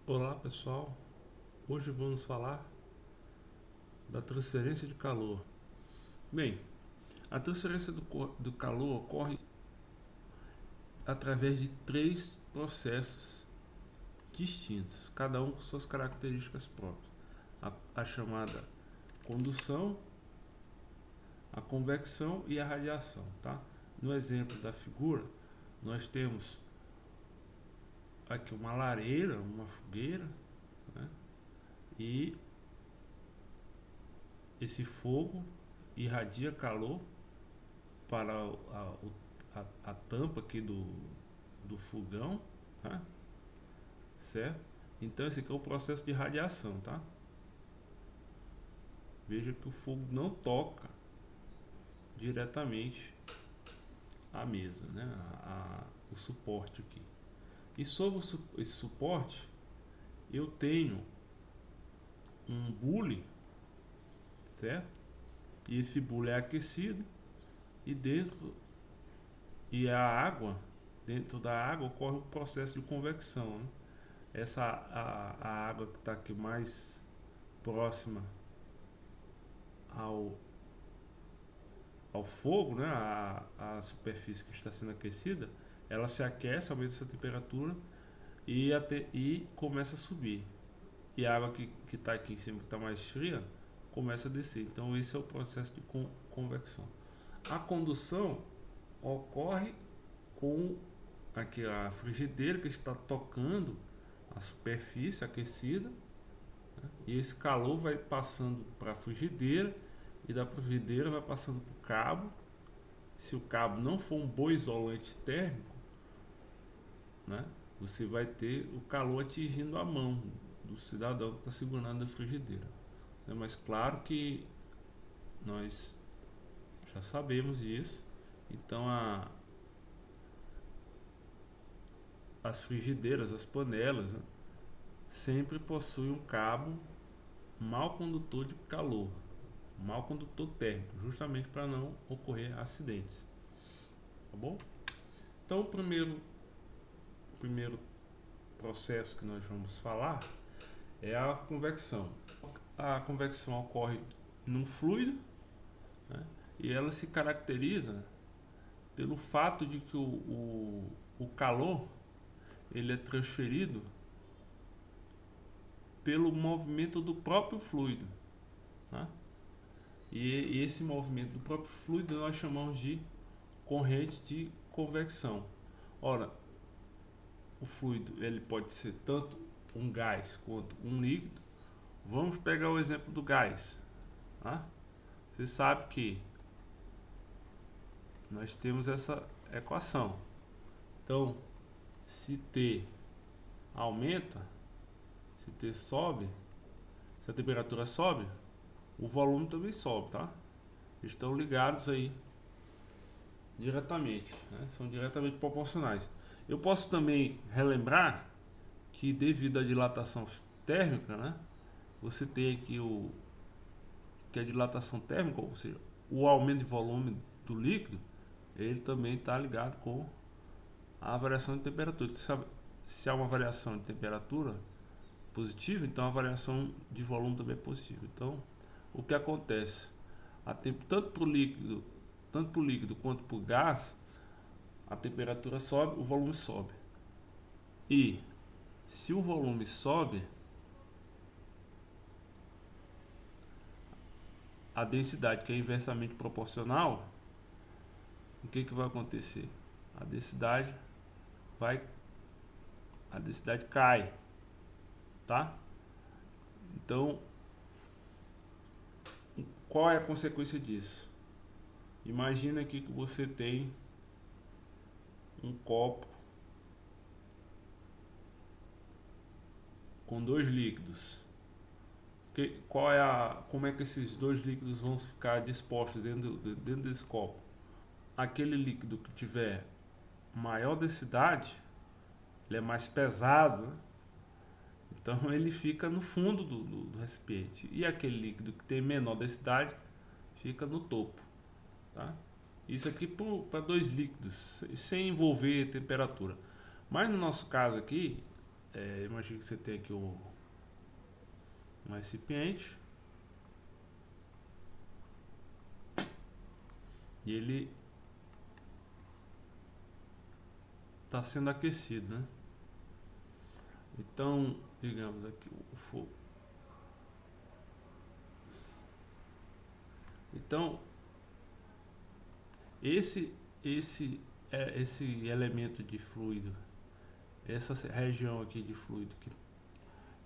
Olá pessoal, hoje vamos falar da transferência de calor. Bem, a transferência do calor ocorre através de três processos distintos, cada um com suas características próprias. A chamada condução, a convecção e a radiação. Tá? No exemplo da figura, nós temos aqui uma lareira, uma fogueira, né? E esse fogo irradia calor para a tampa aqui do fogão, tá? Certo? Então esse aqui é o processo de radiação, tá? Veja que o fogo não toca diretamente a mesa, né? O suporte aqui. E sobre esse suporte eu tenho um bule, certo? E esse bule é aquecido e dentro da água ocorre o processo de convecção, né? A água que está aqui mais próxima ao, ao fogo, né? A superfície que está sendo aquecida, ela se aquece, aumenta essa temperatura e começa a subir. E a água que está aqui em cima, que está mais fria, começa a descer. Então esse é o processo de convecção. A condução ocorre com aqui a frigideira que está tocando a superfície aquecida, né? E esse calor vai passando para a frigideira e da frigideira vai passando para o cabo. Se o cabo não for um bom isolante térmico, né, você vai ter o calor atingindo a mão do cidadão que está segurando a frigideira. Mas claro que nós já sabemos isso. Então as frigideiras, as panelas, né, sempre possuem um cabo mau condutor de calor, mau condutor térmico, justamente para não ocorrer acidentes. Tá bom? Então o primeiro processo que nós vamos falar é a convecção. A convecção ocorre num fluido, né, e ela se caracteriza pelo fato de que o calor ele é transferido pelo movimento do próprio fluido, tá? E esse movimento do próprio fluido nós chamamos de corrente de convecção. Ora, o fluido ele pode ser tanto um gás quanto um líquido. Vamos pegar o exemplo do gás, tá? Você sabe que nós temos essa equação. Então, se T aumenta, se T sobe, se a temperatura sobe, o volume também sobe, tá? Estão ligados aí diretamente, né? São diretamente proporcionais. Eu posso também relembrar que devido à dilatação térmica, né, você tem aqui que a dilatação térmica, ou seja, o aumento de volume do líquido, ele também está ligado com a variação de temperatura. Se há uma variação de temperatura positiva, então a variação de volume também é positiva. Então, o que acontece? Tanto para o líquido quanto para o gás, a temperatura sobe, o volume sobe. E se o volume sobe, a densidade, que é inversamente proporcional, o que vai acontecer? A densidade cai, tá? Então, qual é a consequência disso? Imagina aqui que você tem um copo com dois líquidos. Como é que esses dois líquidos vão ficar dispostos dentro desse copo? Aquele líquido que tiver maior densidade, ele é mais pesado, né? Então ele fica no fundo do recipiente. E aquele líquido que tem menor densidade fica no topo, tá? Isso aqui para dois líquidos, sem envolver temperatura. Mas no nosso caso aqui, imagina que você tem aqui um recipiente e ele está sendo aquecido, né? Então, digamos aqui o fogo. Então, esse elemento de fluido, essa região aqui de fluido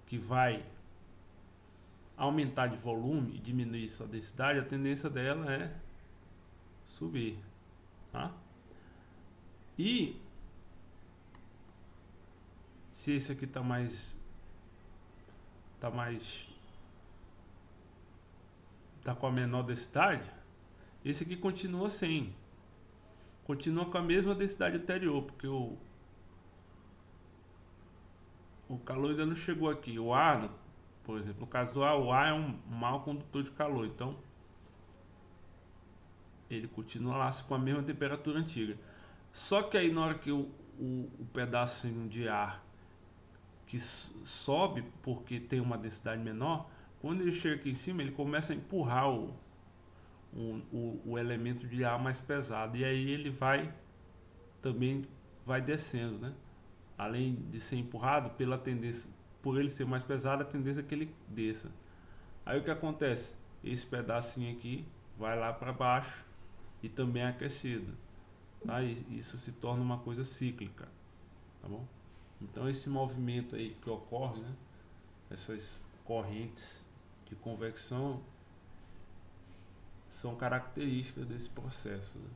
que vai aumentar de volume e diminuir sua densidade, a tendência dela é subir, tá? E se esse aqui tá com a menor densidade, esse aqui continua continua com a mesma densidade anterior, porque o calor ainda não chegou aqui. O ar, por exemplo, no caso do ar, o ar é um mau condutor de calor, então ele continua lá com a mesma temperatura antiga. Só que aí na hora que o pedacinho de ar que sobe porque tem uma densidade menor, quando ele chega aqui em cima, ele começa a empurrar o elemento de ar mais pesado, e aí ele também vai descendo, né? Além de ser empurrado pela tendência, por ele ser mais pesado, a tendência é que ele desça. Aí o que acontece? Esse pedacinho aqui vai lá para baixo e também é aquecido, tá? E isso se torna uma coisa cíclica, tá bom? Então esse movimento aí que ocorre, né? Essas correntes de convecção são características desse processo, né?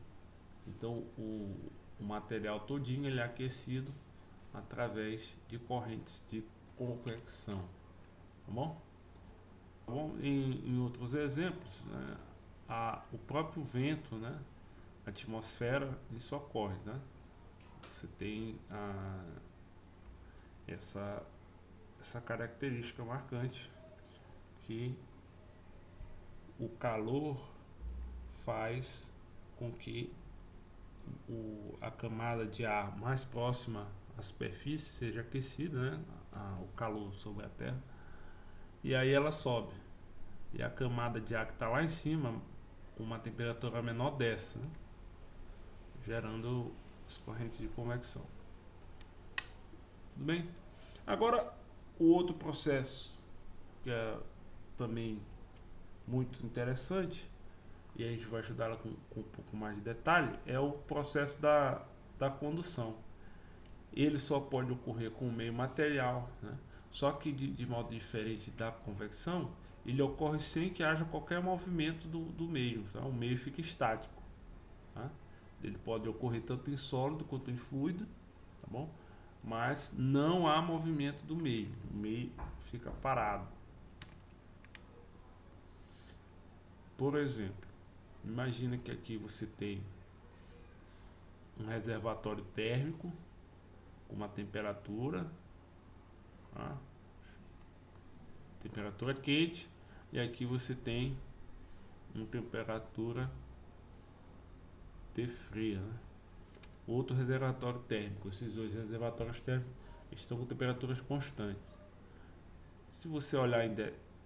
Então o material todinho ele é aquecido através de correntes de convecção, tá bom? Bom, em outros exemplos, né, o próprio vento, né, a atmosfera, isso ocorre, né? Você tem essa característica marcante que o calor faz com que a camada de ar mais próxima à superfície seja aquecida, né? O calor sobre a Terra, e aí ela sobe, e a camada de ar que está lá em cima com uma temperatura menor desce, né? Gerando as correntes de convecção. Tudo bem? Agora, o outro processo que é também muito interessante, e a gente vai estudar ela com um pouco mais de detalhe, é o processo da condução. Ele só pode ocorrer com o meio material, né? Só que de modo diferente da convecção, ele ocorre sem que haja qualquer movimento do meio, tá? O meio fica estático, tá? Ele pode ocorrer tanto em sólido quanto em fluido, tá bom? Mas não há movimento do meio, o meio fica parado. Por exemplo, imagina que aqui você tem um reservatório térmico com uma temperatura, tá? Temperatura quente, e aqui você tem uma temperatura T fria, né? Outro reservatório térmico. Esses dois reservatórios térmicos estão com temperaturas constantes. Se você olhar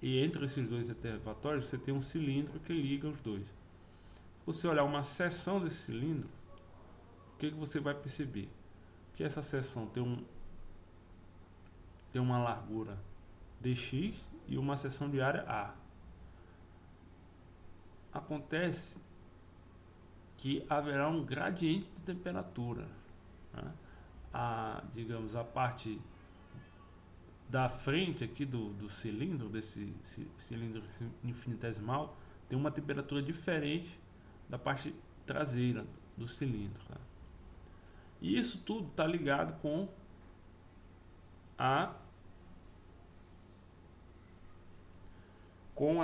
e entre esses dois reservatórios, você tem um cilindro que liga os dois. Se você olhar uma seção desse cilindro, o que você vai perceber? Que essa seção tem uma largura dx e uma seção de área A. Acontece que haverá um gradiente de temperatura, né? Digamos, a parte da frente aqui do cilindro, desse cilindro infinitesimal, tem uma temperatura diferente da parte traseira do cilindro, tá? E isso tudo está ligado com a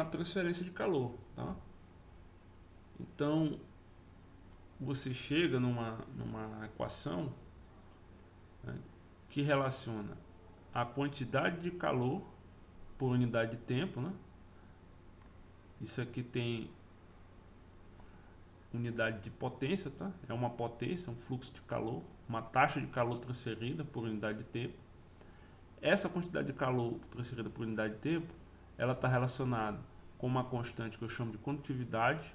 transferência de calor, tá? Então você chega numa equação, né, que relaciona a quantidade de calor por unidade de tempo, né? Isso aqui tem unidade de potência, tá? É uma potência, um fluxo de calor, uma taxa de calor transferida por unidade de tempo. Essa quantidade de calor transferida por unidade de tempo, ela está relacionada com uma constante que eu chamo de condutividade,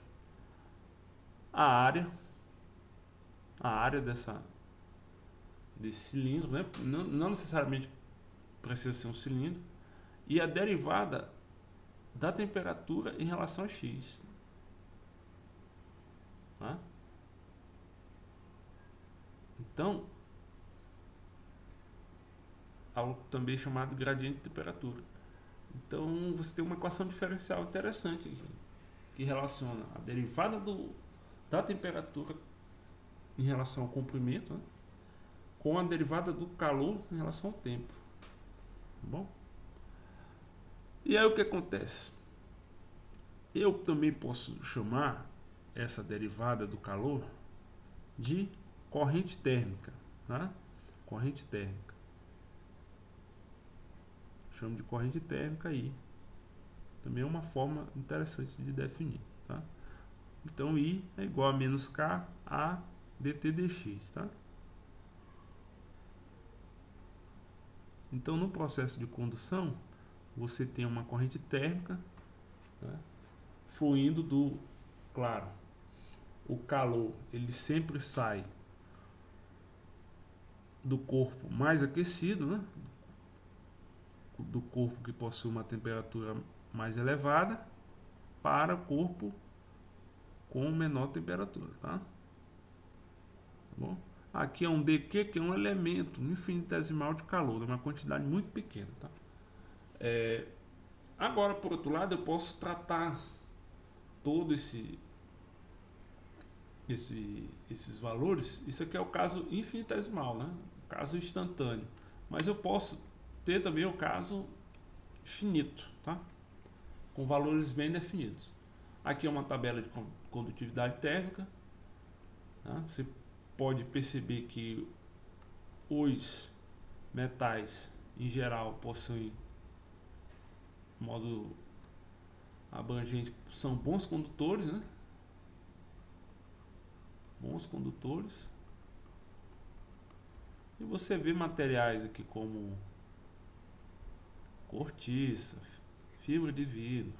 a área desse cilindro, né? Não necessariamente precisa ser um cilindro, e a derivada da temperatura em relação a x. Tá? Então, algo também chamado gradiente de temperatura. Então, você tem uma equação diferencial interessante aqui, que relaciona a derivada da temperatura em relação ao comprimento, né, com a derivada do calor em relação ao tempo. Tá bom? E aí o que acontece? Eu também posso chamar essa derivada do calor de corrente térmica, tá? Corrente térmica. Chamo de corrente térmica aí. Também é uma forma interessante de definir, tá? Então I é igual a menos K a dt dx, tá? Então no processo de condução você tem uma corrente térmica, né, fluindo claro, o calor ele sempre sai do corpo mais aquecido, né, do corpo que possui uma temperatura mais elevada para o corpo com menor temperatura, tá? Tá bom? Aqui é um dq, que é um elemento infinitesimal de calor, é uma quantidade muito pequena, tá? Agora, por outro lado, eu posso tratar todo esses valores. Isso aqui é o caso infinitesimal, né? O caso instantâneo. Mas eu posso ter também o caso finito, tá? Com valores bem definidos. Aqui é uma tabela de condutividade térmica, tá? Você pode perceber que os metais em geral possuem, de modo abrangente, são bons condutores, né? Bons condutores. E você vê materiais aqui como cortiça, fibra de vidro,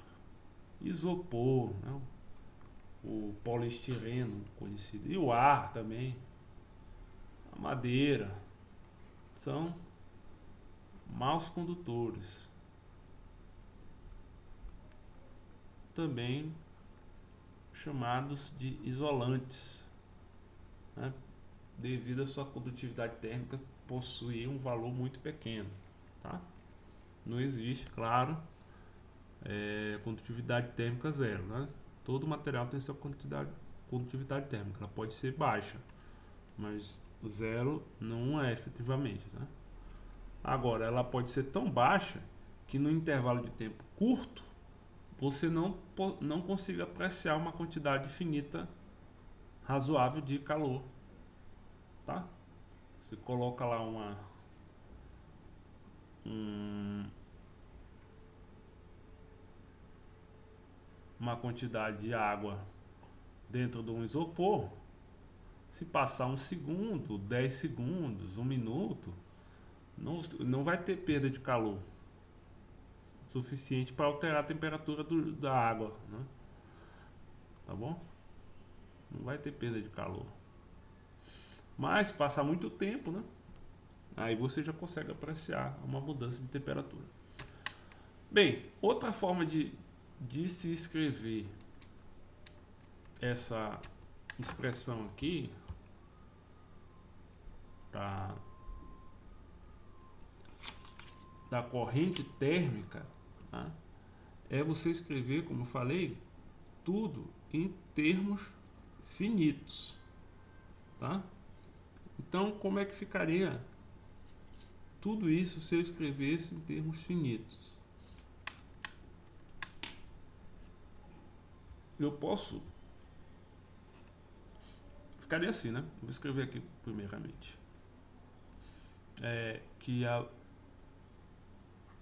isopor, né? O poliestireno conhecido, e o ar também, a madeira, são maus condutores. Também chamados de isolantes, né, devido à sua condutividade térmica possuir um valor muito pequeno, tá? Não existe, claro, condutividade térmica zero, né? Todo material tem sua condutividade térmica, ela pode ser baixa, mas zero não é efetivamente, tá? Agora, ela pode ser tão baixa que no intervalo de tempo curto você não consiga apreciar uma quantidade finita razoável de calor, tá? Você coloca lá uma quantidade de água dentro de um isopor, se passar 1 segundo, 10 segundos, 1 minuto, não vai ter perda de calor suficiente para alterar a temperatura da água, né? Tá bom? Não vai ter perda de calor. Mas passar muito tempo, né? Aí você já consegue apreciar uma mudança de temperatura. Bem, outra forma de se escrever essa expressão aqui da corrente térmica, tá, é você escrever, como eu falei, tudo em termos finitos, tá? Então, como é que ficaria tudo isso se eu escrevesse em termos finitos? Eu posso... Ficaria assim, né? Vou escrever aqui primeiramente. Que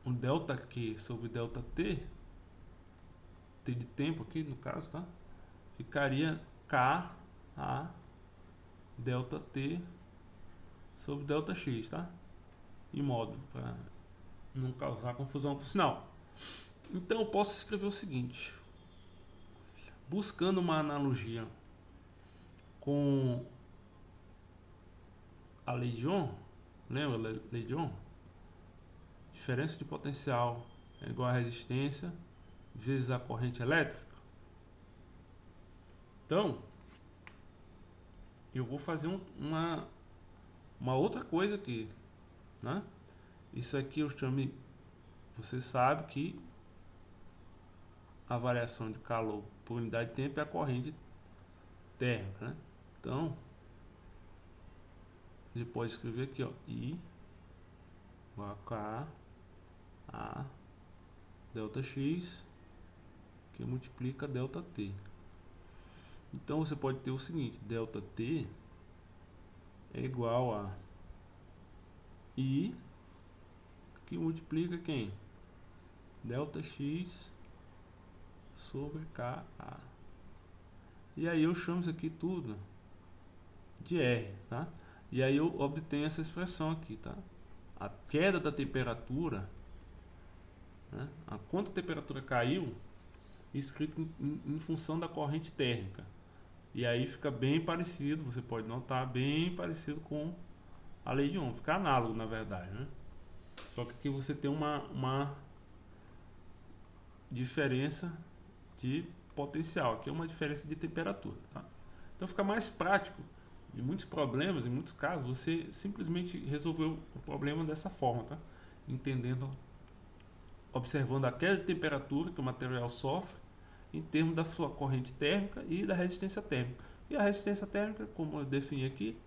o delta Q sobre delta T de tempo aqui, no caso, tá? Ficaria K a delta T sobre delta X, tá? Em módulo, para não causar confusão por sinal. Então eu posso escrever o seguinte, buscando uma analogia com a lei de Ohm, lembra a lei de Ohm? Diferença de potencial é igual a resistência vezes a corrente elétrica. Então, eu vou fazer uma outra coisa aqui, né? Isso aqui eu chamo, você sabe que a variação de calor por unidade de tempo é a corrente térmica, né? Então, você pode escrever aqui, ó, I igual a K a delta X que multiplica delta T. Então você pode ter o seguinte, delta T é igual a I que multiplica quem? Delta X sobre KA. E aí eu chamo isso aqui tudo de R, tá? E aí eu obtenho essa expressão aqui, tá? A queda da temperatura, né? A quanto a temperatura caiu, escrito em função da corrente térmica. E aí fica bem parecido, você pode notar, bem parecido com a lei de Ohm. Fica análogo, na verdade, né? Só que aqui você tem uma diferença de potencial. Aqui é uma diferença de temperatura, tá? Então fica mais prático. Em muitos problemas, em muitos casos, você simplesmente resolveu o problema dessa forma, tá? Entendendo, observando a queda de temperatura que o material sofre em termos da sua corrente térmica e da resistência térmica. E a resistência térmica, como eu defini aqui,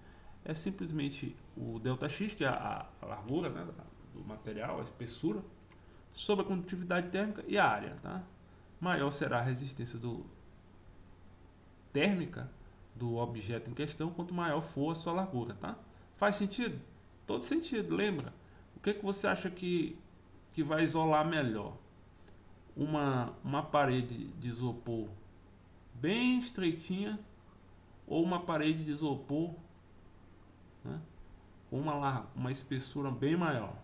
é simplesmente o ΔX, que é a largura, né, do material, a espessura, sobre a condutividade térmica e a área, tá? Maior será a resistência térmica do objeto em questão, quanto maior for a sua largura, tá? Faz sentido? Todo sentido, lembra? O que você acha que vai isolar melhor? Uma parede de isopor bem estreitinha ou uma parede de isopor, né, com uma espessura bem maior?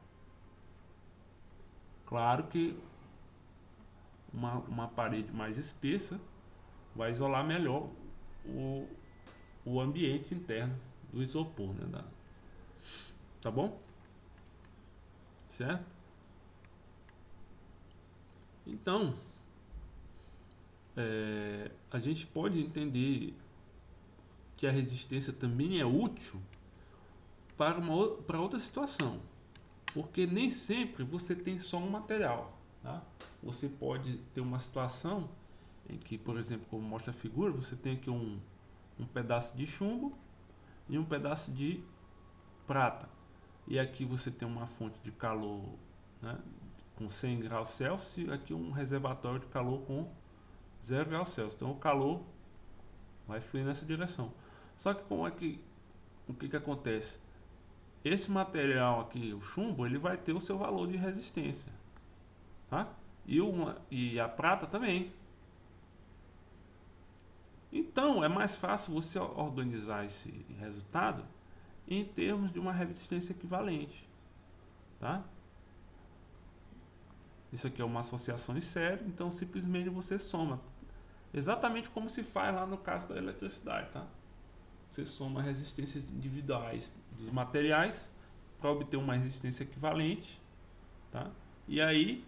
Claro que uma parede mais espessa vai isolar melhor o ambiente interno do isopor, né? Tá bom? Certo? Então, a gente pode entender que a resistência também é útil para outra situação, porque nem sempre você tem só um material, tá? Você pode ter uma situação em que, por exemplo, como mostra a figura, você tem aqui um pedaço de chumbo e um pedaço de prata, e aqui você tem uma fonte de calor, né, com 100 graus Celsius, e aqui um reservatório de calor com 0 graus Celsius. Então o calor vai fluir nessa direção. Só que o que acontece? Esse material aqui, o chumbo, ele vai ter o seu valor de resistência, tá? E a prata também. Então é mais fácil você organizar esse resultado em termos de uma resistência equivalente, tá? Isso aqui é uma associação em série, então simplesmente você soma, exatamente como se faz lá no caso da eletricidade, tá? Você soma resistências individuais dos materiais para obter uma resistência equivalente, tá? E aí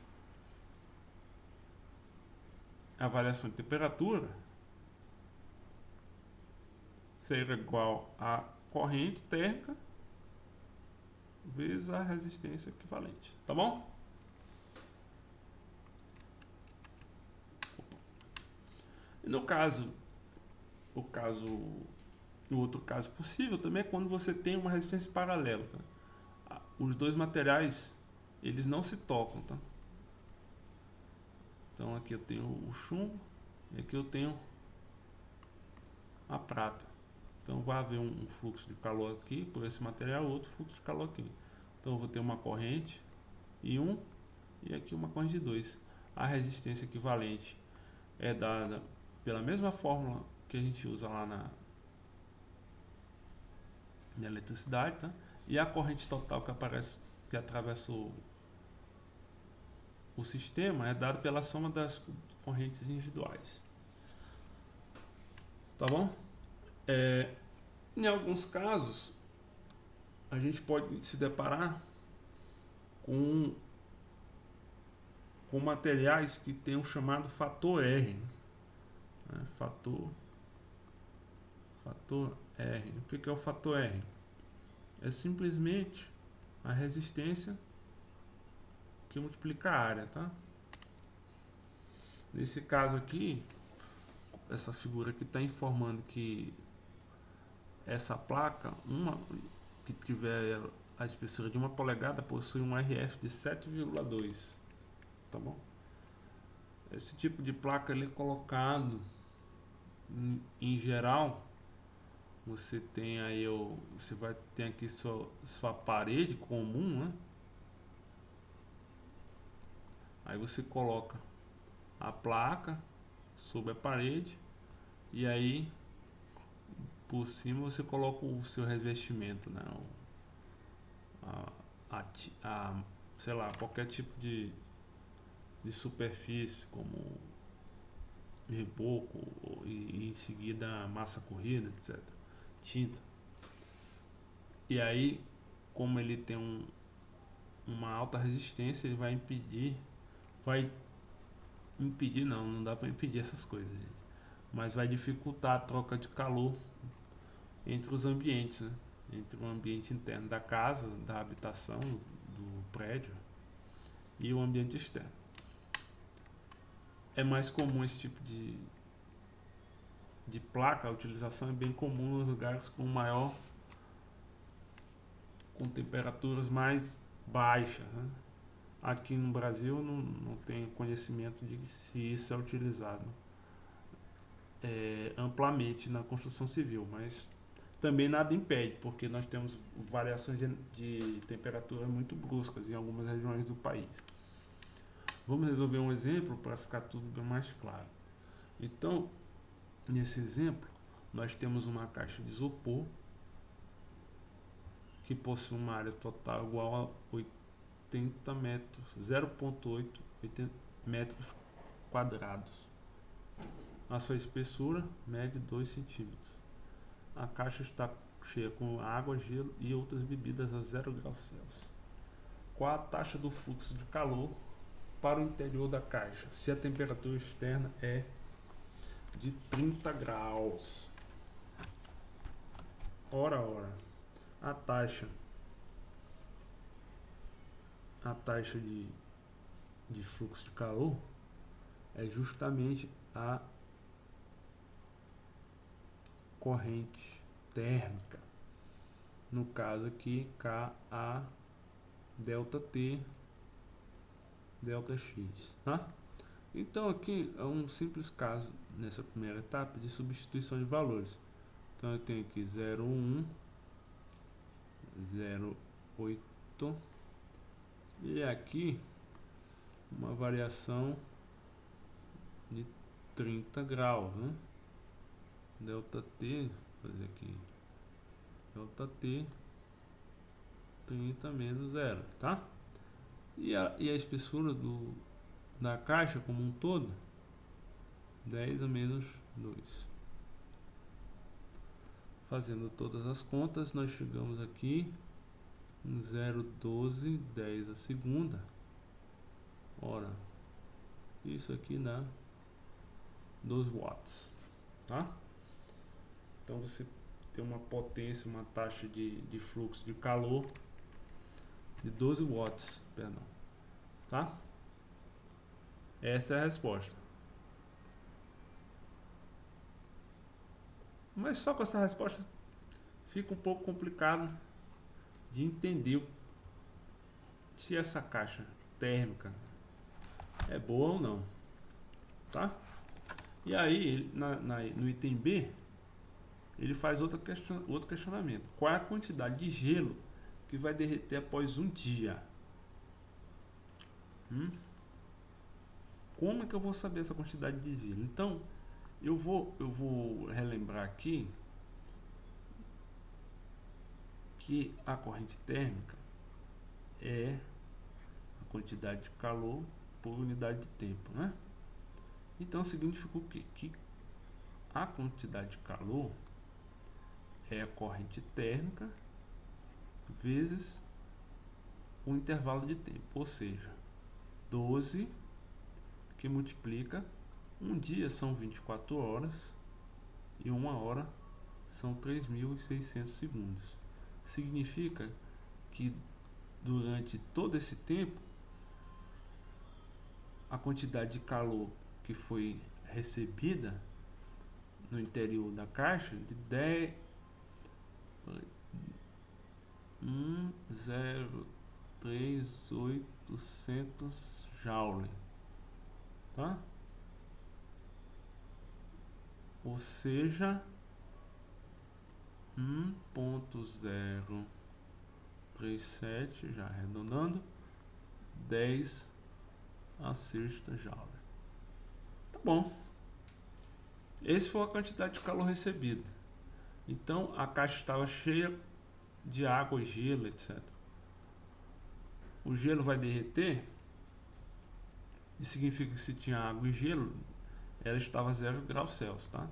a variação de temperatura será igual a corrente térmica vezes a resistência equivalente, tá bom? E no outro caso possível também é quando você tem uma resistência paralela, tá? Os dois materiais, eles não se tocam, tá? Então aqui eu tenho o chumbo e aqui eu tenho a prata. Então vai haver um fluxo de calor aqui por esse material, outro fluxo de calor aqui. Então eu vou ter uma corrente e aqui uma corrente de 2. A resistência equivalente é dada pela mesma fórmula que a gente usa lá na eletricidade, tá? E a corrente total que atravessa o sistema é dado pela soma das correntes individuais. Tá bom? Em alguns casos, a gente pode se deparar com materiais que tem o chamado fator R. Né? Fator R. O que é o fator R? É simplesmente a resistência que multiplica a área, tá? Nesse caso aqui, essa figura aqui está informando que essa placa, uma que tiver a espessura de 1 polegada, possui um RF de 7,2, tá bom? Esse tipo de placa ele é colocado em geral. Você tem aí você vai ter aqui sua parede comum, né? Aí você coloca a placa sobre a parede e aí por cima você coloca o seu revestimento, né? Sei lá, qualquer tipo de superfície, como reboco e em seguida massa corrida, etc. Tinta. E aí, como ele tem uma alta resistência, ele vai impedir não dá para impedir essas coisas, gente. Mas vai dificultar a troca de calor entre os ambientes, né? Entre o ambiente interno da casa, da habitação, do prédio e o ambiente externo. É mais comum esse tipo de placa, a utilização é bem comum nos lugares com temperaturas mais baixas, né? Aqui no Brasil não tenho conhecimento de se isso é utilizado amplamente na construção civil, mas também nada impede, porque nós temos variações de temperatura muito bruscas em algumas regiões do país. Vamos resolver um exemplo para ficar tudo bem mais claro. Então, nesse exemplo, nós temos uma caixa de isopor que possui uma área total igual a 80 metros, 0,8 metros quadrados. A sua espessura mede 2 centímetros. A caixa está cheia com água, gelo e outras bebidas a 0 graus Celsius. Qual a taxa do fluxo de calor para o interior da caixa, se a temperatura externa é de 30 graus? Ora, a taxa de fluxo de calor é justamente a corrente térmica, no caso aqui Ka delta T delta X, tá? Então aqui é um simples caso nessa primeira etapa de substituição de valores. Então eu tenho aqui 0,1, 0,8 e aqui uma variação de 30 graus, né? Delta T, vou fazer aqui, delta T 30 menos 0, tá? E a espessura da caixa como um todo, 10 a menos 2. Fazendo todas as contas, nós chegamos aqui em 0,12, 10 a segunda. Ora, isso aqui dá 12 watts, tá? Então você tem uma potência, uma taxa de fluxo de calor de 12 watts, perdão, tá? Essa é a resposta. Mas só com essa resposta fica um pouco complicado de entender se essa caixa térmica é boa ou não, tá? E aí, no item B, ele faz outro questionamento. Qual é a quantidade de gelo que vai derreter após um dia? Como é que eu vou saber essa quantidade de gelo? Então, eu vou relembrar aqui que a corrente térmica é a quantidade de calor por unidade de tempo, né? Então significa o quê? Que a quantidade de calor é a corrente térmica vezes o intervalo de tempo, ou seja, 12 que multiplica, um dia são 24 horas e uma hora são 3.600 segundos. Significa que durante todo esse tempo, a quantidade de calor que foi recebida no interior da caixa de 1,03800 joule, tá? Ou seja, 1,037, já arredondando, 10 a sexta joule. Tá bom. Esse foi a quantidade de calor recebido. Então a caixa estava cheia de água, gelo, etc. O gelo vai derreter. Isso significa que se tinha água e gelo, ela estava a 0 graus Celsius, tá?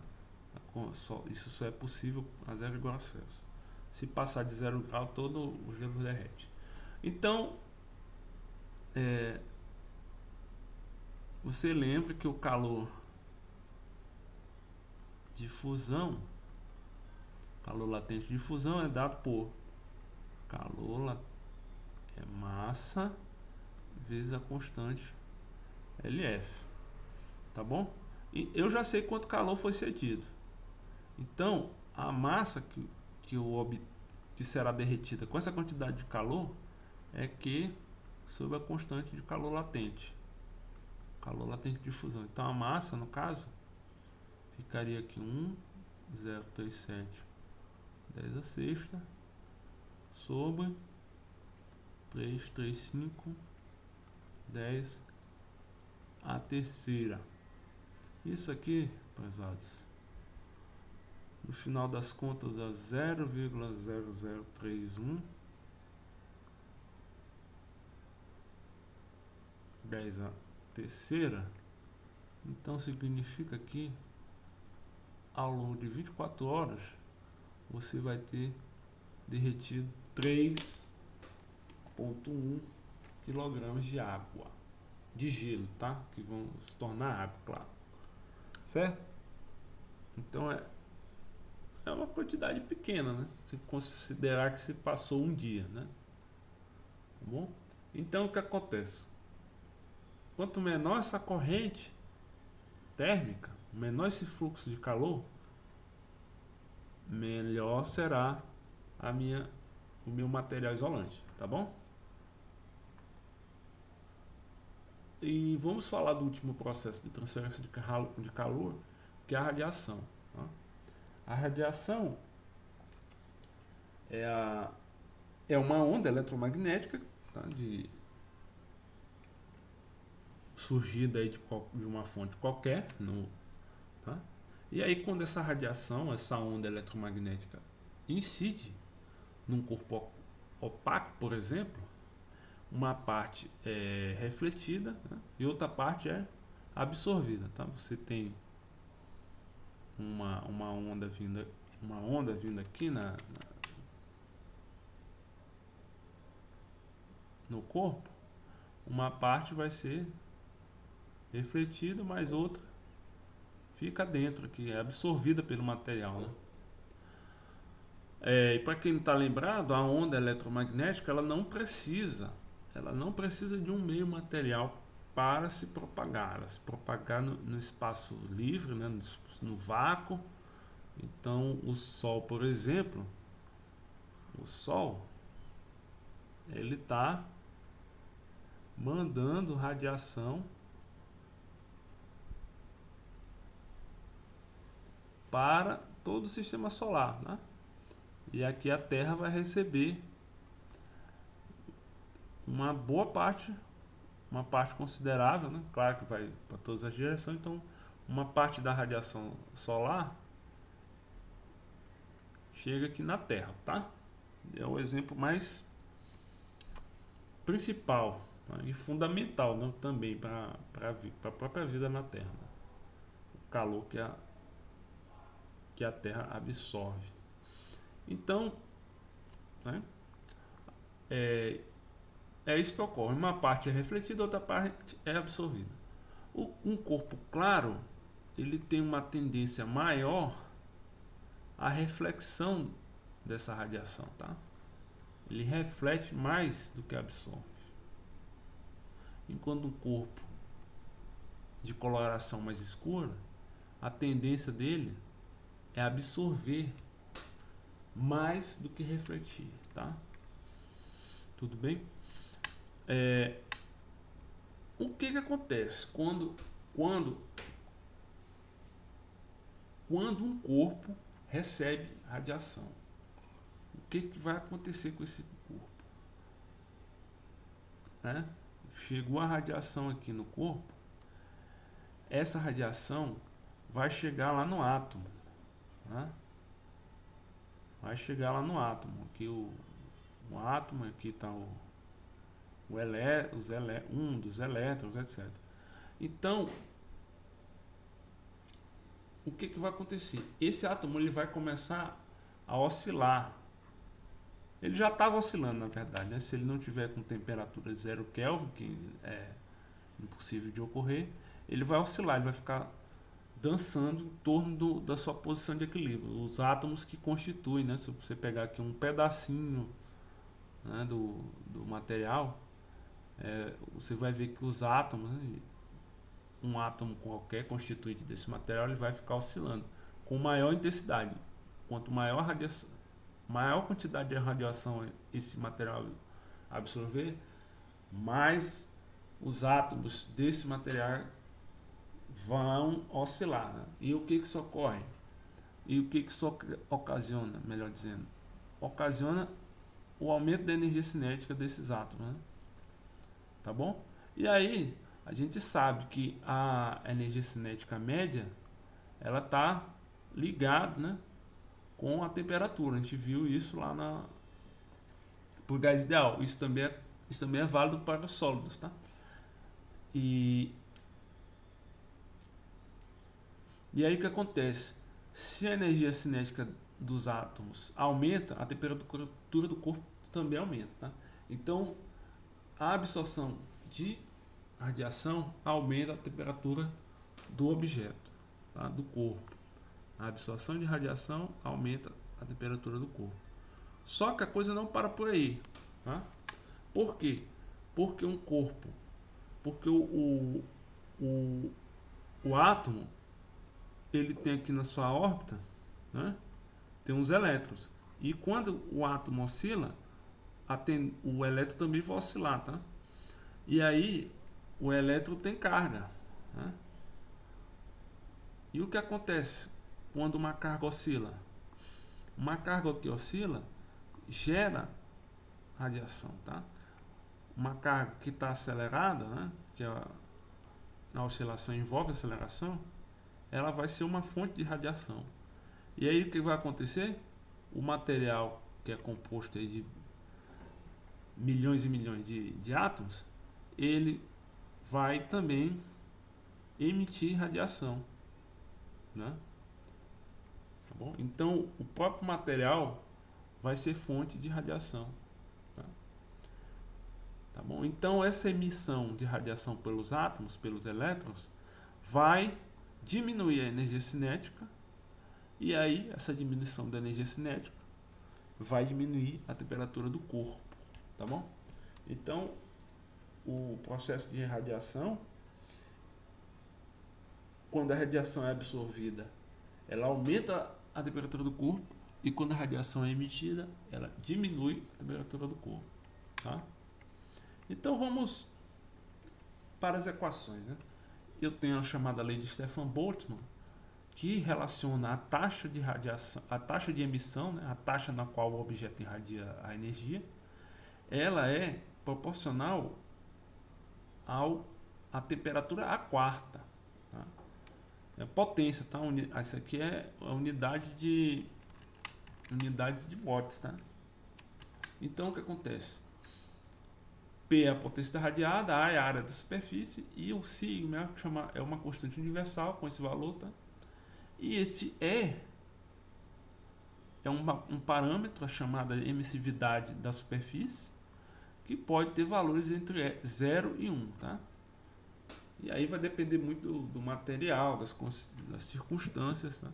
Isso só é possível a 0 graus Celsius. Se passar de 0 grau, todo o gelo derrete. Então, você lembra que o calor de fusão, calor latente de fusão é dado por massa vezes a constante LF, tá bom? E eu já sei quanto calor foi cedido. Então, a massa que será derretida com essa quantidade de calor é Q sobre a constante de calor latente de fusão. Então, a massa, no caso, ficaria aqui 1,037 10 a sexta sobre 335 10 a terceira. Isso aqui, prezados, no final das contas dá 0,0031 10 a terceira. Então significa que ao longo de 24 horas você vai ter derretido 3,1 kg de água, de gelo, tá? Que vão se tornar água, claro. Certo? Então é uma quantidade pequena, né? Se considerar que se passou um dia, né? Tá bom? Então o que acontece? Quanto menor essa corrente térmica, menor esse fluxo de calor, melhor será o meu material isolante, tá bom? E vamos falar do último processo de transferência de calor, que é a radiação. Tá? A radiação é uma onda eletromagnética, tá? Surgida aí de uma fonte qualquer, tá? E aí quando essa radiação, essa onda eletromagnética incide num corpo opaco, por exemplo, uma parte é refletida, né? E outra parte é absorvida, tá? Você tem uma onda vindo aqui no corpo, uma parte vai ser refletida, mas outra fica dentro aqui, é absorvida pelo material, né? E para quem não está lembrado, a onda eletromagnética ela não precisa de um meio material para se propagar. Ela se propagar no espaço livre, né? No vácuo. Então o Sol, por exemplo, ele está mandando radiação para todo o sistema solar, né? E aqui a Terra vai receber uma parte considerável, né? Claro que vai para todas as direções, então uma parte da radiação solar chega aqui na Terra, tá? É o exemplo mais principal tá? E fundamental, né, também para a própria vida na Terra, né? O calor que a Terra absorve. Então, né, é isso que ocorre. Uma parte é refletida, outra parte é absorvida. Um corpo claro, ele tem uma tendência maior à reflexão dessa radiação, tá? Ele reflete mais do que absorve. Enquanto um corpo de coloração mais escura, a tendência dele é absorver mais do que refletir, tá? Tudo bem? O que acontece quando um corpo recebe radiação? O que vai acontecer com esse corpo? Né? Chegou a radiação aqui no corpo, essa radiação vai chegar lá no átomo, né? Vai chegar lá no átomo. Aqui o átomo, aqui está um dos elétrons, etc. Então, o que vai acontecer? Esse átomo ele vai começar a oscilar. Ele já estava oscilando, na verdade, né? Se ele não tiver com temperatura 0 Kelvin, que é impossível de ocorrer, ele vai oscilar, ele vai ficar dançando em torno da sua posição de equilíbrio. Os átomos que constituem, né? Se você pegar aqui um pedacinho, né, do material, você vai ver que os átomos, né, um átomo qualquer constituído desse material, ele vai ficar oscilando com maior intensidade. Quanto maior quantidade de radiação esse material absorver, mais os átomos desse material vão oscilar, né? E o que isso ocorre? E o que isso ocasiona, melhor dizendo? Ocasiona o aumento da energia cinética desses átomos, né? Tá bom? E aí, a gente sabe que a energia cinética média, ela tá ligada, né, com a temperatura. A gente viu isso lá por gás ideal. Isso também é válido para os sólidos, tá? E aí o que acontece? Se a energia cinética dos átomos aumenta, a temperatura do corpo também aumenta, tá? Então, a absorção de radiação aumenta a temperatura do objeto, tá? Do corpo. A absorção de radiação aumenta a temperatura do corpo. Só que a coisa não para por aí, tá? Por quê? Porque o átomo, ele tem aqui na sua órbita, né, tem uns elétrons. E quando o átomo oscila, o elétron também vai oscilar, tá? E aí o elétron tem carga, né? E o que acontece quando uma carga oscila? Uma carga que oscila gera radiação, tá? Uma carga que está acelerada, né, que a oscilação envolve aceleração, ela vai ser uma fonte de radiação. E aí o que vai acontecer? O material, que é composto aí de milhões e milhões de átomos, ele vai também emitir radiação, né? Tá bom? Então, o próprio material vai ser fonte de radiação, tá? Tá bom? Então, essa emissão de radiação pelos átomos, pelos elétrons, vai diminuir a energia cinética, e aí essa diminuição da energia cinética vai diminuir a temperatura do corpo, tá bom? Então, o processo de radiação, quando a radiação é absorvida, ela aumenta a temperatura do corpo, e quando a radiação é emitida, ela diminui a temperatura do corpo, tá? Então vamos para as equações, né? Eu tenho a chamada lei de Stefan-Boltzmann, que relaciona a taxa de radiação, a taxa de emissão, né, a taxa na qual o objeto irradia a energia, ela é proporcional à temperatura a quarta, tá? É potência, tá? Isso aqui é a unidade de watts, tá? Então o que acontece? P é a potência radiada, A é a área da superfície e o sigma é uma constante universal com esse valor, tá? E esse E é um parâmetro, a chamada emissividade da superfície, que pode ter valores entre 0 e 1, tá? E aí vai depender muito do material, das circunstâncias, tá?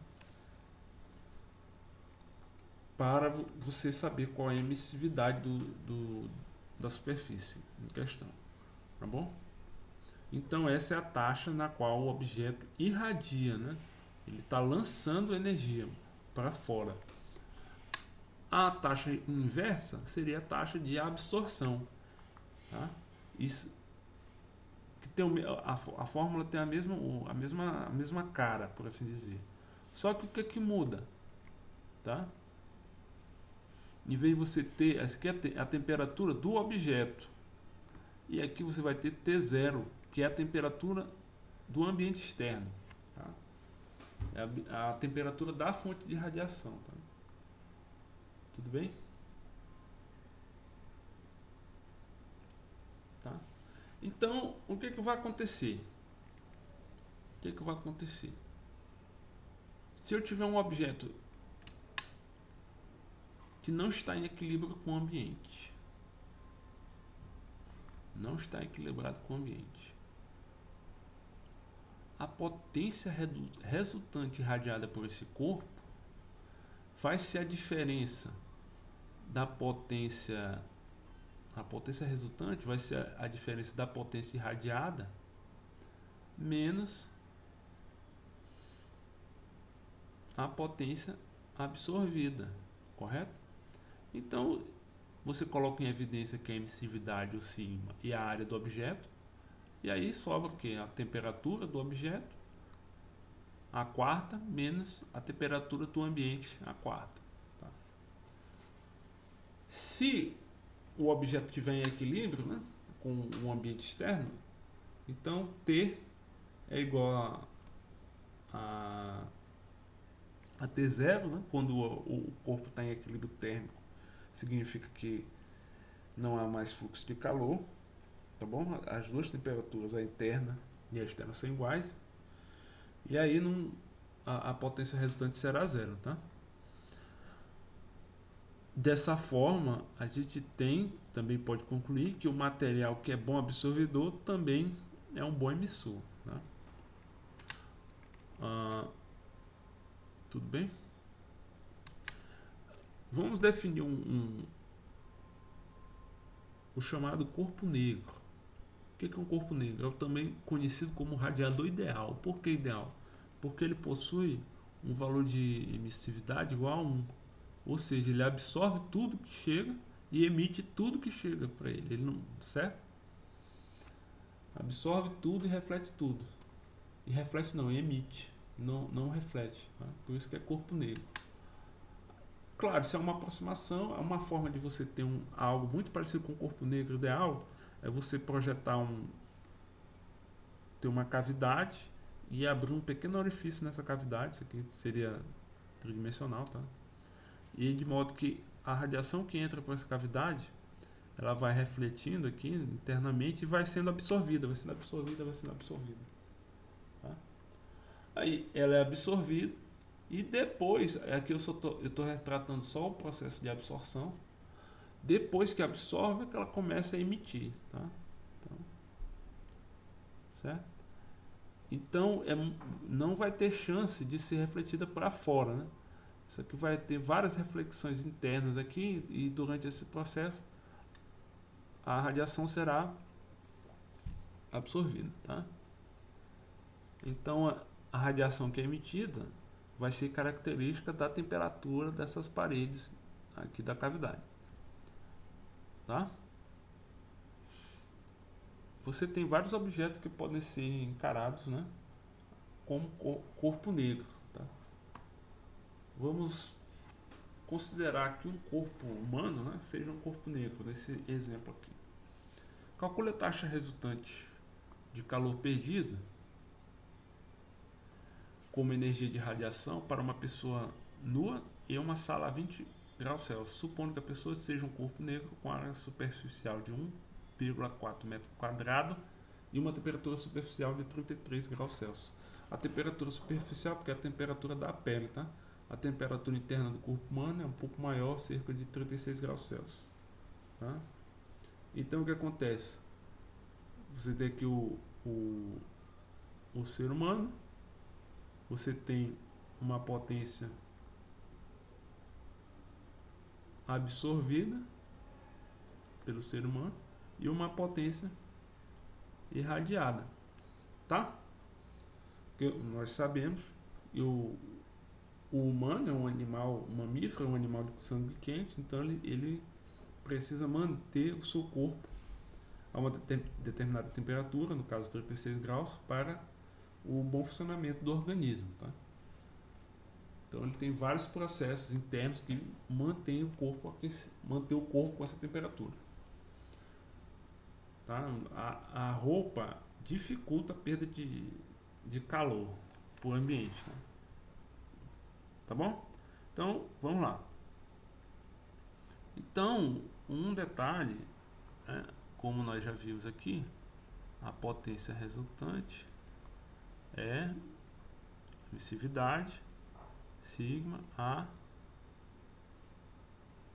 Para você saber qual é a emissividade da superfície em questão, tá bom? Então essa é a taxa na qual o objeto irradia, né? Ele está lançando energia para fora. A taxa inversa seria a taxa de absorção, tá? Isso que tem a fórmula tem a mesma cara, por assim dizer. Só que o que é que muda, tá? Em vez de você ter, essa aqui é a temperatura do objeto. E aqui você vai ter T0, que é a temperatura do ambiente externo. Tá? É a temperatura da fonte de radiação. Tá? Tudo bem? Tá? Então, o que vai acontecer? O que vai acontecer? Se eu tiver um objeto que não está em equilíbrio com o ambiente, não está equilibrado com o ambiente, a potência resultante irradiada por esse corpo faz-se a diferença da potência, a potência resultante vai ser a diferença da potência irradiada menos a potência absorvida, correto? Então, você coloca em evidência que a emissividade, o sigma, e a área do objeto, e aí sobra o que? A temperatura do objeto, a quarta, menos a temperatura do ambiente, a quarta. Tá? Se o objeto estiver em equilíbrio, né, com o ambiente externo, então T é igual a T0, né, quando o corpo está em equilíbrio térmico, significa que não há mais fluxo de calor, tá bom? As duas temperaturas, a interna e a externa, são iguais. E aí a potência resultante será zero, tá? Dessa forma, a gente também pode concluir que o material que é bom absorvedor também é um bom emissor, tá? Tudo bem? Vamos definir o chamado corpo negro. O que é um corpo negro? É também conhecido como radiador ideal. Por que ideal? Porque ele possui um valor de emissividade igual a 1. Ou seja, ele absorve tudo que chega e emite tudo que chega para ele. Ele não, certo? Absorve tudo e reflete tudo. E reflete não, emite. Não reflete. Tá? Por isso que é corpo negro. Claro, isso é uma aproximação, é uma forma de você ter algo muito parecido com o corpo negro ideal, é você projetar ter uma cavidade e abrir um pequeno orifício nessa cavidade, isso aqui seria tridimensional, tá? E de modo que a radiação que entra por essa cavidade, ela vai refletindo aqui internamente e vai sendo absorvida, vai sendo absorvida, vai sendo absorvida. Tá? Aí ela é absorvida e depois, aqui eu estou retratando só o processo de absorção. Depois que absorve, que ela começa a emitir, tá? Então, certo? Então, não vai ter chance de ser refletida para fora, né? Isso aqui vai ter várias reflexões internas aqui e durante esse processo a radiação será absorvida, tá? Então, a radiação que é emitida vai ser característica da temperatura dessas paredes aqui da cavidade. Tá? Você tem vários objetos que podem ser encarados, né, como corpo negro. Tá? Vamos considerar que um corpo humano, né, seja um corpo negro, nesse exemplo aqui. Calcule a taxa resultante de calor perdido como energia de radiação para uma pessoa nua em uma sala a 20 graus Celsius, supondo que a pessoa seja um corpo negro com área superficial de 1 2,4 metros quadrados e uma temperatura superficial de 33 graus Celsius. A temperatura superficial, porque é a temperatura da pele, tá? A temperatura interna do corpo humano é um pouco maior, cerca de 36 graus Celsius. Tá? Então o que acontece? Você tem aqui o ser humano, você tem uma potência absorvida pelo ser humano e uma potência irradiada, tá? Porque nós sabemos que o humano é um animal, um mamífero, é um animal de sangue quente, então ele precisa manter o seu corpo a uma determinada temperatura, no caso 36 graus, para o bom funcionamento do organismo, tá? Então ele tem vários processos internos que mantêm o corpo com essa temperatura. Tá? A roupa dificulta a perda de calor para o ambiente. Tá bom? Então, vamos lá. Então, um detalhe, como nós já vimos aqui, a potência resultante é emissividade, sigma a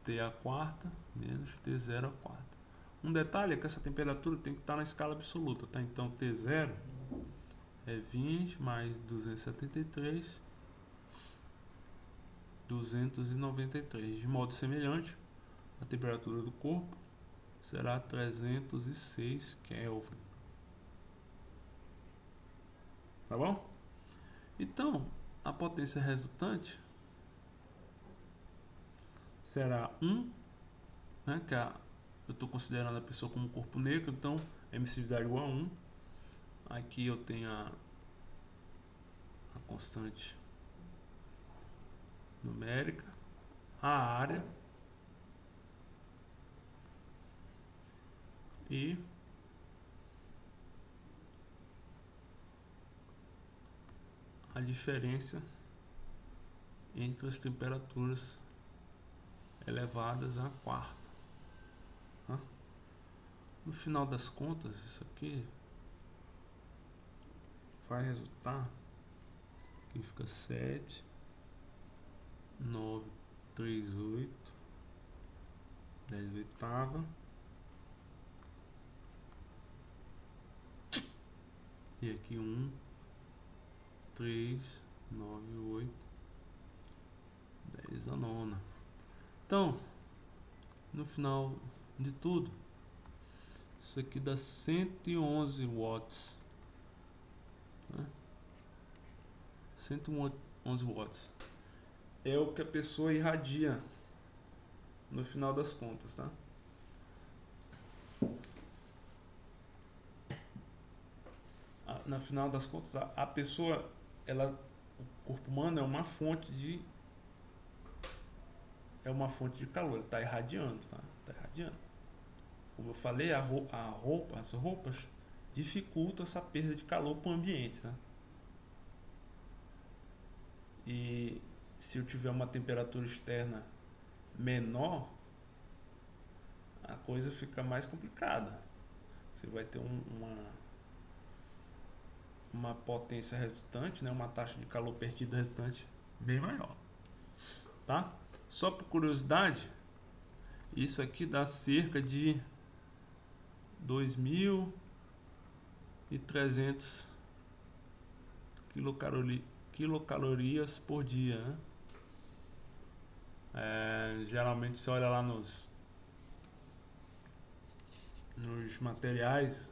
T a quarta menos T0 a quarta. Um detalhe é que essa temperatura tem que estar na escala absoluta, tá? Então T0 é 20 mais 273, 293. De modo semelhante, a temperatura do corpo será 306 Kelvin. Tá bom? Então, a potência resultante será 1, né, que eu estou considerando a pessoa como corpo negro, então a emissividade igual a 1. Aqui eu tenho a constante numérica, a área e a diferença entre as temperaturas elevadas à quarta. Tá? No final das contas, isso aqui vai resultar que fica 7, 9, 3, 8, 10 oitava e aqui 1, 3, 9, 8, 10 a nona. Então, no final de tudo, isso aqui dá 111 watts, né? 111 watts é o que a pessoa irradia no final das contas, tá? No final das contas, a pessoa, o corpo humano é uma fonte de calor, ele está irradiando, tá? Tá irradiando. Como eu falei, as roupas dificultam essa perda de calor para o ambiente, tá? E se eu tiver uma temperatura externa menor, a coisa fica mais complicada. Você vai ter uma potência resultante, né? Uma taxa de calor perdida resultante bem maior, tá? Só por curiosidade, isso aqui dá cerca de 2.300 quilocalorias por dia, né? Geralmente você olha lá nos materiais,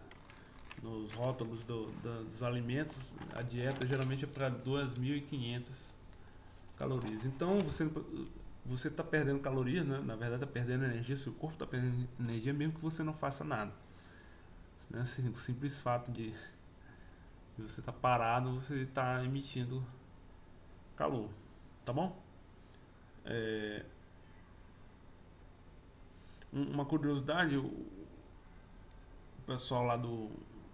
nos rótulos dos alimentos, a dieta geralmente é para 2.500 calorias. Então você está perdendo calorias, né? Na verdade está perdendo energia, seu corpo está perdendo energia mesmo que você não faça nada, né? Assim, o simples fato de você estar parado, você está emitindo calor, tá bom? Uma curiosidade, o pessoal lá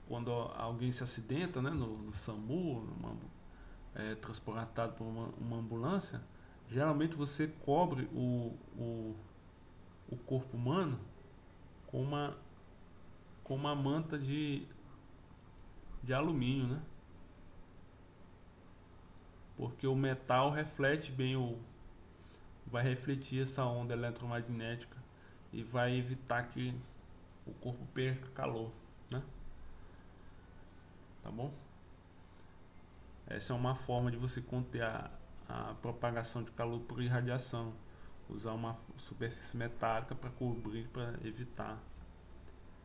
quando alguém se acidenta, né, no SAMU, transportado por uma ambulância, geralmente você cobre o corpo humano com com uma manta de alumínio, né? Porque o metal reflete bem vai refletir essa onda eletromagnética e vai evitar que o corpo perca calor, né? Tá bom? Essa é uma forma de você conter a propagação de calor por irradiação. Usar uma superfície metálica para cobrir, para evitar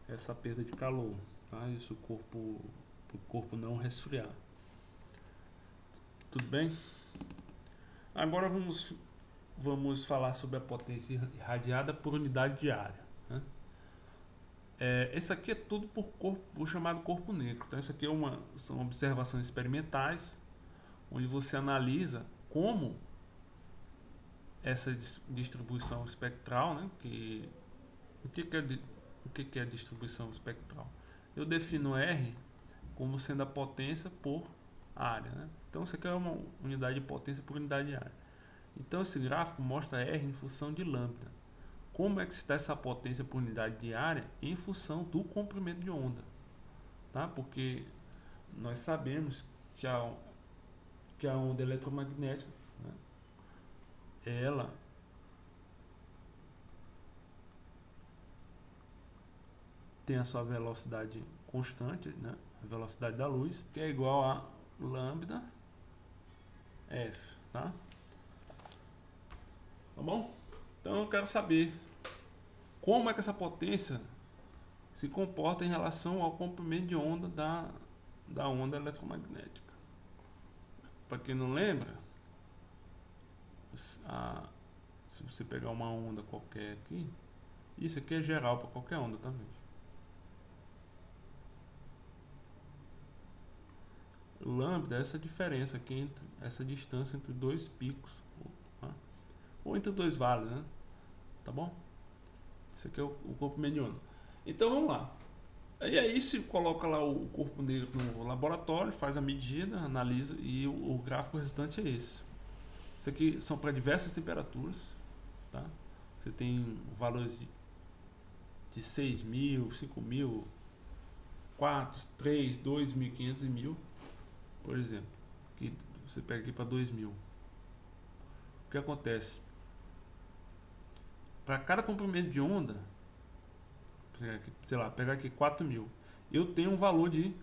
essa perda de calor, tá? Isso o corpo não resfriar. Tudo bem? Agora vamos falar sobre a potência irradiada por unidade de área, né? Esse aqui é tudo por chamado corpo negro. Então isso aqui são observações experimentais, onde você analisa como essa distribuição espectral, né? O que é distribuição espectral? Eu defino R como sendo a potência por área, né? Então isso aqui é uma unidade de potência por unidade de área. Então esse gráfico mostra R em função de lambda. Como é que se dá essa potência por unidade de área? Em função do comprimento de onda, tá? Porque nós sabemos que a onda eletromagnética, né, ela tem a sua velocidade constante, né, a velocidade da luz, que é igual a lambda F, tá? Tá bom? Então eu quero saber como é que essa potência se comporta em relação ao comprimento de onda da onda eletromagnética. Para quem não lembra, se você pegar uma onda qualquer aqui, isso aqui é geral para qualquer onda também. Lambda é essa diferença aqui, essa distância entre dois picos, tá? Ou entre dois vales, né? Tá bom? Esse aqui é o comprimento de onda. Então vamos lá. E aí se coloca lá o corpo negro no laboratório, faz a medida, analisa e o gráfico resultante é esse. Isso aqui são para diversas temperaturas, tá? Você tem valores de 6.000, 5.000, 4, 3, 2.500 e 1.000, por exemplo. Que você pega aqui para 2.000. O que acontece? Para cada comprimento de onda, sei lá, pegar aqui 4.000, eu tenho um valor de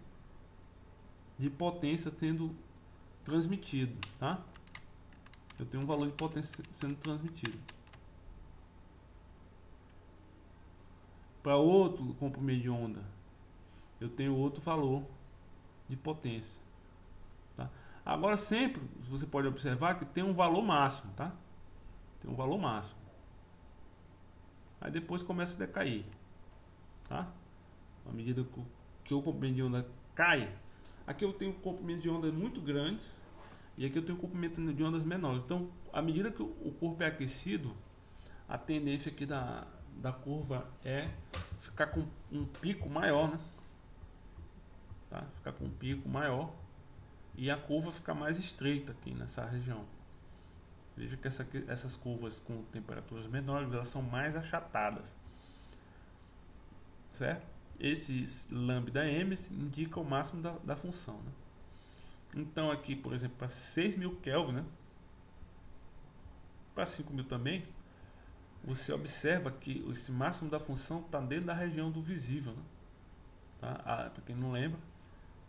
potência sendo transmitido, tá? Eu tenho um valor de potência sendo transmitido. Para outro comprimento de onda, eu tenho outro valor de potência, tá? Agora sempre você pode observar que tem um valor máximo, tá? Tem um valor máximo. Aí depois começa a decair, tá? À medida que o comprimento de onda cai, aqui eu tenho um comprimento de onda muito grande e aqui eu tenho um comprimento de ondas menores. Então, à medida que o corpo é aquecido, a tendência aqui da curva é ficar com um pico maior, né? Tá? Ficar com um pico maior e a curva fica mais estreita aqui nessa região. Veja que essas curvas com temperaturas menores, elas são mais achatadas, certo? Esses lambda m indica o máximo da função, né? Então aqui, por exemplo, para 6.000 Kelvin, né? Para 5.000 também, você observa que esse máximo da função está dentro da região do visível, né? Tá? Para quem não lembra,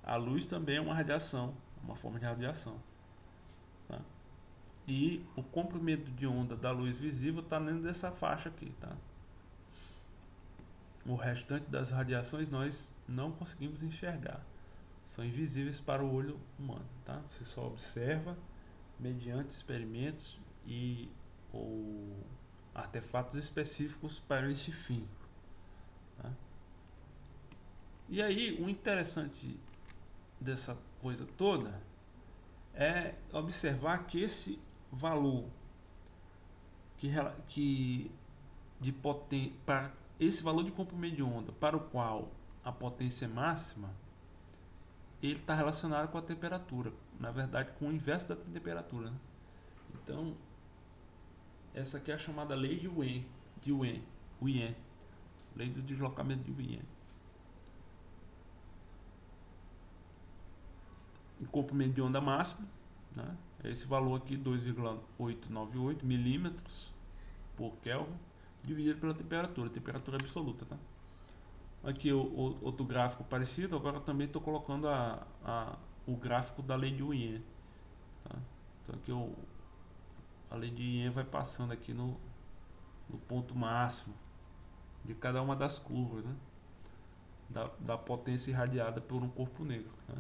a luz também é uma radiação, uma forma de radiação, tá? E o comprimento de onda da luz visível está dentro dessa faixa aqui, tá? O restante das radiações nós não conseguimos enxergar, são invisíveis para o olho humano, tá? Você só observa mediante experimentos ou artefatos específicos para este fim, tá? E aí o interessante dessa coisa toda é observar que esse valor de potência, para esse valor de comprimento de onda para o qual a potência é máxima, ele está relacionado com a temperatura, na verdade com o inverso da temperatura, né? Então essa aqui é a chamada lei de Wien, lei do deslocamento de Wien. comprimento de onda máximo, né? É esse valor aqui, 2,898 milímetros por Kelvin, dividido pela temperatura absoluta, tá? Aqui outro gráfico parecido. Agora também estou colocando o gráfico da lei de Wien, tá? Então aqui a lei de Wien vai passando aqui no ponto máximo de cada uma das curvas, né? Da potência irradiada por um corpo negro, né?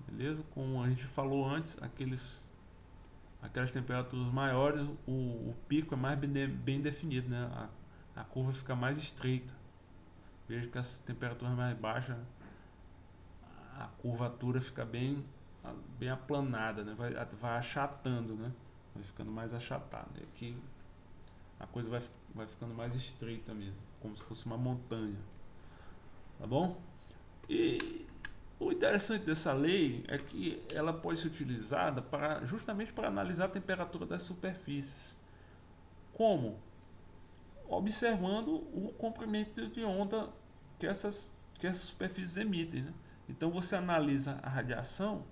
Beleza? Como a gente falou antes, aquelas temperaturas maiores, o pico é mais bem definido, né? A curva fica mais estreita. Veja que as temperaturas mais baixas, a curvatura fica bem aplanada, né? Vai achatando, né? Vai ficando mais achatada. E aqui a coisa vai ficando mais estreita mesmo, como se fosse uma montanha. Tá bom? E o interessante dessa lei é que ela pode ser utilizada justamente para analisar a temperatura das superfícies. Como? Observando o comprimento de onda que essas superfícies emitem, né? Então você analisa a radiação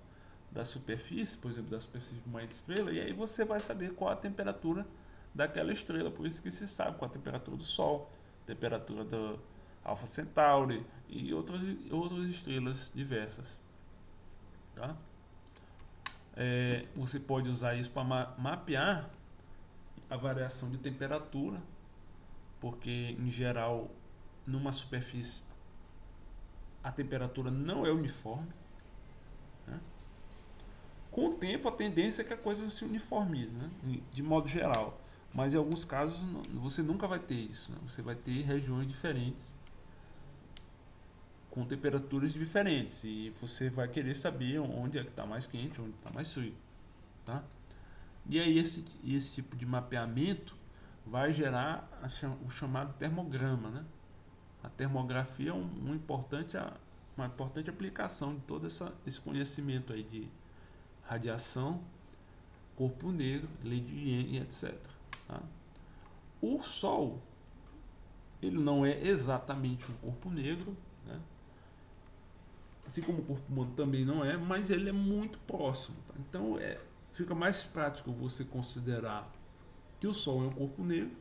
da superfície, por exemplo, da superfície de uma estrela, e aí você vai saber qual a temperatura daquela estrela. Por isso que se sabe qual a temperatura do Sol, temperatura da Alpha Centauri e outras estrelas diversas, tá? Você pode usar isso para mapear a variação de temperatura, porque em geral numa superfície a temperatura não é uniforme, né? Com o tempo a tendência é que a coisa se uniformize, né? De modo geral, mas em alguns casos você nunca vai ter isso, né? Você vai ter regiões diferentes com temperaturas diferentes e você vai querer saber onde é que está mais quente, onde está mais frio, tá? E aí esse tipo de mapeamento vai gerar o chamado termograma, né? A termografia é uma importante aplicação de todo esse conhecimento aí de radiação, corpo negro, lei de Wien, etc. Tá? O Sol, ele não é exatamente um corpo negro, né? Assim como o corpo humano também não é, mas ele é muito próximo, tá? Então fica mais prático você considerar que o Sol é um corpo negro,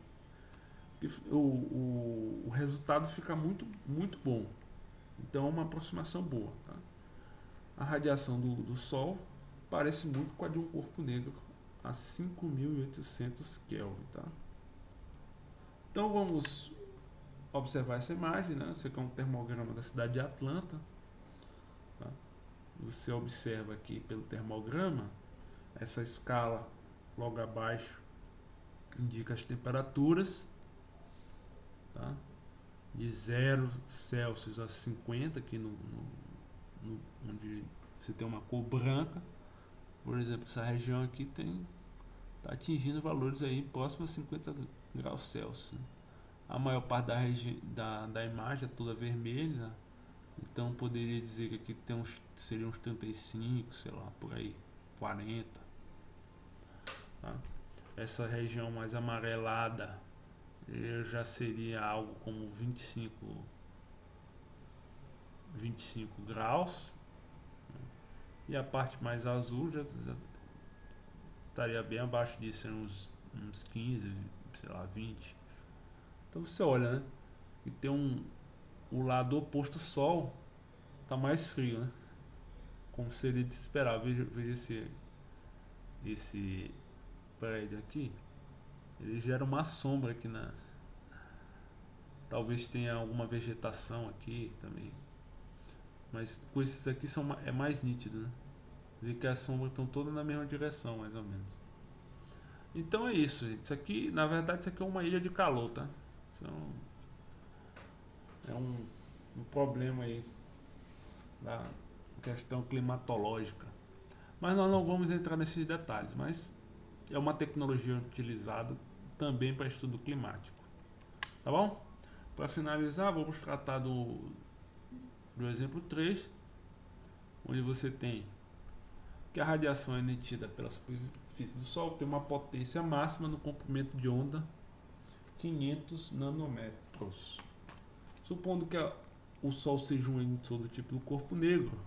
que o resultado fica muito, muito bom. Então é uma aproximação boa, tá? A radiação do Sol parece muito com a de um corpo negro a 5.800 Kelvin, tá? Então vamos observar essa imagem, né? Esse aqui é um termograma da cidade de Atlanta, tá? Você observa aqui pelo termograma essa escala logo abaixo indica as temperaturas, tá? De 0 Celsius a 50, aqui onde você tem uma cor branca. Por exemplo, essa região aqui está atingindo valores aí próximos a 50 graus Celsius, né? A maior parte da imagem é toda vermelha, então poderia dizer que aqui seriam uns 35, sei lá, por aí, 40, tá? Essa região mais amarelada já seria algo como 25 graus, né? E a parte mais azul já estaria bem abaixo disso, uns 15, sei lá, 20. Então você olha, né? E tem o lado oposto, o Sol, tá mais frio, né? Como seria de se esperar. Veja esse prédio aqui. Ele gera uma sombra aqui talvez tenha alguma vegetação aqui também. Mas com esses aqui é mais nítido, né? Vê que as sombras estão todas na mesma direção, mais ou menos. Então é isso, gente. Isso aqui, na verdade, isso aqui é uma ilha de calor, tá? Isso é um problema aí da questão climatológica. Mas nós não vamos entrar nesses detalhes, mas é uma tecnologia utilizada também para estudo climático. Tá bom? Para finalizar, vamos tratar do exemplo 3, onde você tem que a radiação emitida pela superfície do Sol tem uma potência máxima no comprimento de onda 500 nanômetros. Supondo que o Sol seja um emissor do tipo do corpo negro,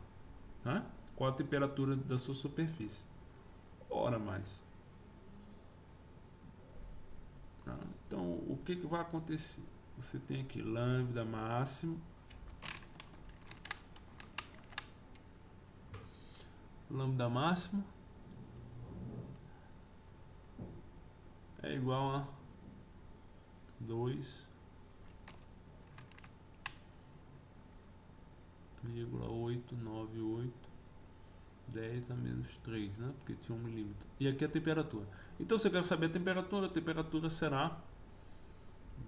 né? qual a temperatura da sua superfície. Ora mais. Então, o que vai acontecer? Você tem aqui lambda máximo. Lambda máximo é igual a 2,898 10 a menos 3, né? Porque tinha 1 milímetro. E aqui a temperatura. Então, se eu quero saber a temperatura será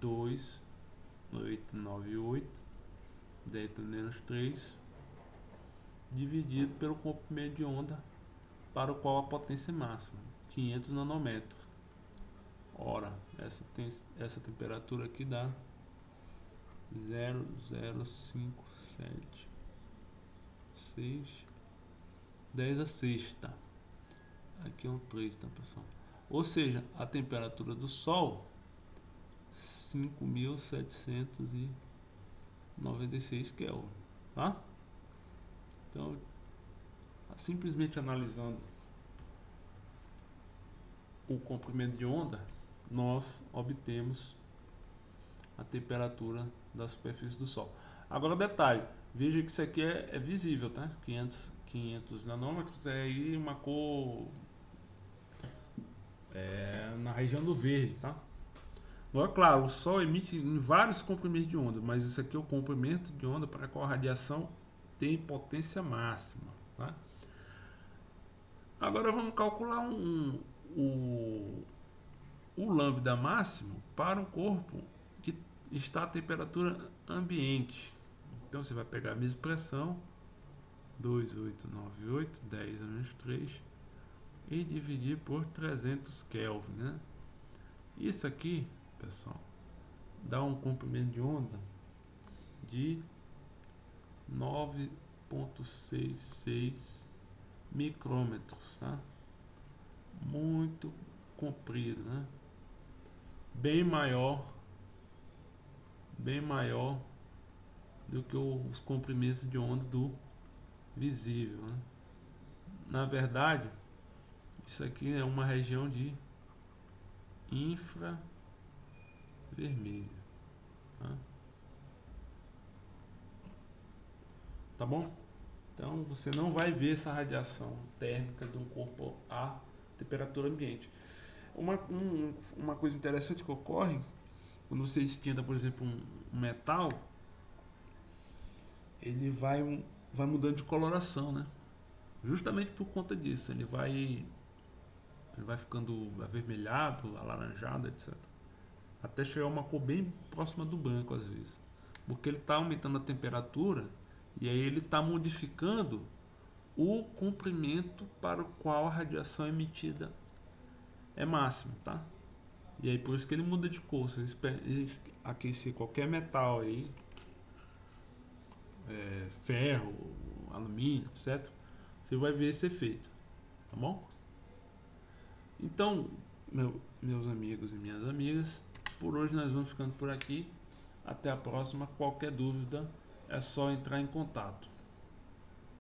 2,898 10 a menos 3 dividido pelo comprimento de onda para o qual a potência é máxima, 500 nanômetros. Ora, essa temperatura aqui dá 0,0576 10 a 6, tá? Aqui é um 3, tá, pessoal? Ou seja, a temperatura do Sol 5.796 Kelvin, tá? Então, simplesmente analisando o comprimento de onda, nós obtemos a temperatura da superfície do Sol. Agora, detalhe, veja que isso aqui é visível, tá? 500 nanômetros é aí uma cor na região do verde, tá? Agora, claro, o Sol emite em vários comprimentos de onda, mas isso aqui é o comprimento de onda para qual a radiação tem potência máxima, tá? Agora vamos calcular o lambda máximo para um corpo que está a temperatura ambiente. Então você vai pegar a mesma expressão, 2,898 10 a menos 3, e dividir por 300 Kelvin, né? Isso aqui, pessoal, dá um comprimento de onda de 9,66 micrômetros, tá? Muito comprido, né? Bem maior do que os comprimentos de onda do visível, né? Na verdade, isso aqui é uma região de infravermelho, tá? Tá bom? Então você não vai ver essa radiação térmica de um corpo a temperatura ambiente. Uma coisa interessante que ocorre quando você esquenta, por exemplo, um metal, ele vai mudando de coloração, né? Justamente por conta disso, ele vai ficando avermelhado, alaranjado, etc. Até chegar a uma cor bem próxima do branco às vezes, porque ele está aumentando a temperatura e aí ele está modificando o comprimento para o qual a radiação emitida é máxima, tá? E aí por isso que ele muda de cor. Se aquecer qualquer metal aí, ferro, alumínio, etc., você vai ver esse efeito, tá bom? Então, meus amigos e minhas amigas, por hoje nós vamos ficando por aqui. Até a próxima. Qualquer dúvida é só entrar em contato.